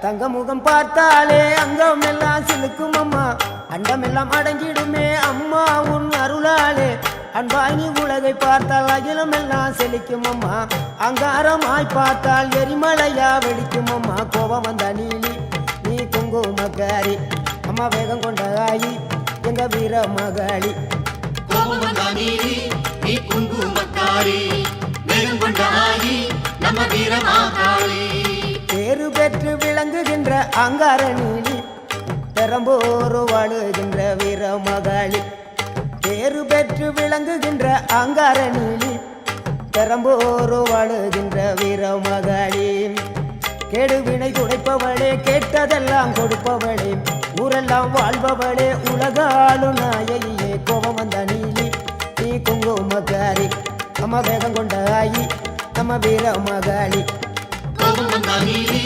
தங்க முகம் பார்த்தாலே அங்கம் எல்லாம் சிலுக்கும் அம்மா அண்டம் எல்லாம் அடங்கிடுமே அம்மா உன் அருளாலே அன்பாய் நீ உலகை பார்த்தால் அகிலம் எல்லாம் செழிக்கும் அம்மா அங்காரமாய் பார்த்தால் எரிமலையா வெடிக்கும் அம்மா கோபம் வந்த நீலி நீ குங்குமக்காரி அம்மா வேகம் கொண்ட ஆயி எங்க வீர மகாளி கோபம் வந்த நீலி நீ குங்குமக்காரி வேகம் கொண்ட ஆயி நம்ம வீர மகாளி பேரு பெற்று விளங்குகின்ற அங்கார நீலி பெரம்போர் வாழுகின்ற வீர மகாளி பேரு பெற்று விளங்குகின்ற அங்கார நீலி பெரம்போர் வாழுகின்ற வீர மகாளி கேடுவினை துடைப்பவளே கேட்டதெல்லாம் கொடுப்பவளே ஊரெல்லாம் வாழ்பவளே உலகாலும் நாயகியே கோபம் வந்த நீலி நீ குங்குமக்காரி அம்மா வேகம் கொண்ட ஆயி நம்ம வீர மகாளி கோபம் வந்த நீலி